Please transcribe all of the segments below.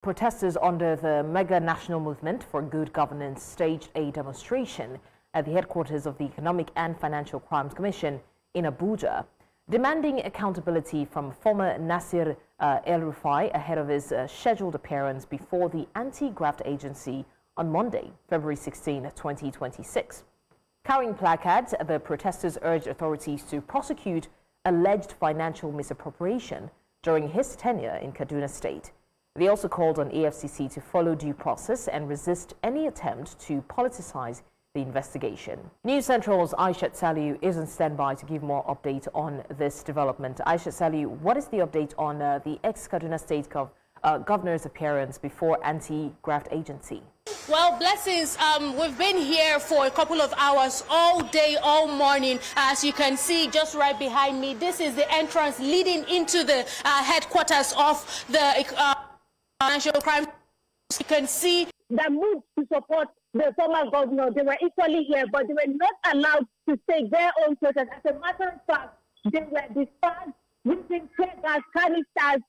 Protesters under the Mega National Movement for Good Governance staged a demonstration at the headquarters of the Economic and Financial Crimes Commission in Abuja, demanding accountability from former Nasir El-Rufai ahead of his scheduled appearance before the Anti-Graft Agency on Monday, February 16, 2026. Carrying placards, the protesters urged authorities to prosecute alleged financial misappropriation during his tenure in Kaduna State. They also called on EFCC to follow due process and resist any attempt to politicize the investigation. News Central's Aishat Salihu is on standby to give more update on this development. Aishat Salihu, what is the update on the ex-Kaduna State governor's appearance before Anti-Graft Agency? Well, blessings, we've been here for a couple of hours, all day, all morning. As you can see just right behind me, this is the entrance leading into the headquarters of the financial crime. You can see the move to support the former governor. They were equally here, but they were not allowed to take their own protest. As a matter of fact, they were dispersed using tear gas canisters.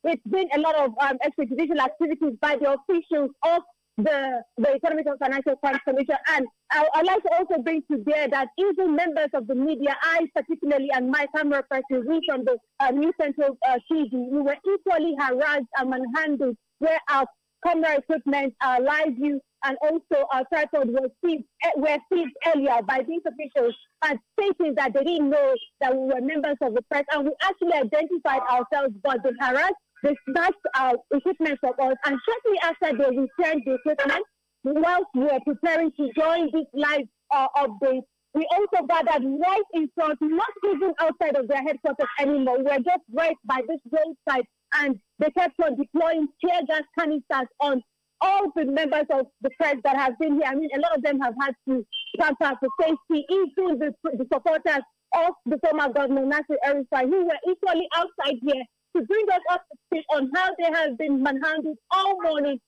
It's been a lot of extrajudicial activities by the officials of the Economic and Financial Crimes Commission. And I'd like to also bring to bear that even members of the media, I particularly, and my camera person, we from the News Central TV, we were equally harassed and manhandled, where our camera equipment, our live view, and also our tripod were seized earlier by these officials, and stating that they didn't know that we were members of the press, and we actually identified ourselves, but they harassed. They snatched our equipment from us, and shortly after they returned the equipment, whilst we were preparing to join this live update, we also gathered right in front, not even outside of their headquarters anymore. We were just right by this roadside, and they kept on deploying tear gas canisters on all the members of the press that have been here. I mean, a lot of them have had to transfer for safety, even the supporters of the former governor, Nasir El-Rufai, who were equally outside here to bring us up to speed on how they have been manhandled all morning.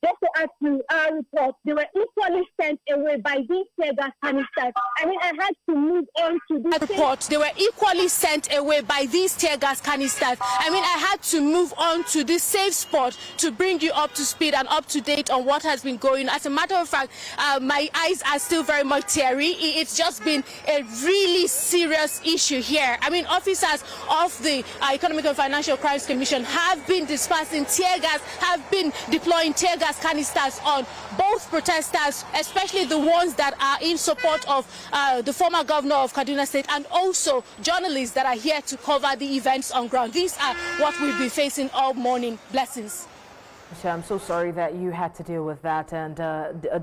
Just to add to our report, they were equally sent away by these tear gas canisters. I mean, I had to move on to this report. They were equally sent away by these tear gas canisters. I mean, I had to move on to this safe spot to bring you up to speed and up to date on what has been going on. As a matter of fact, my eyes are still very much teary. It's just been a really serious issue here. I mean, officers of the Economic and Financial Crimes Commission have been dispersing tear gas, have been deploying tear gas canisters on both protesters, especially the ones that are in support of the former governor of Kaduna State, and also journalists that are here to cover the events on ground. These are what we've been facing all morning. Blessings. I'm so sorry that you had to deal with that, and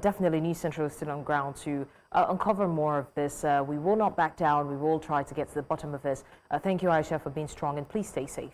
definitely News Central is still on ground to uncover more of this. We will not back down. We will try to get to the bottom of this. Thank you, Aisha, for being strong, and please stay safe.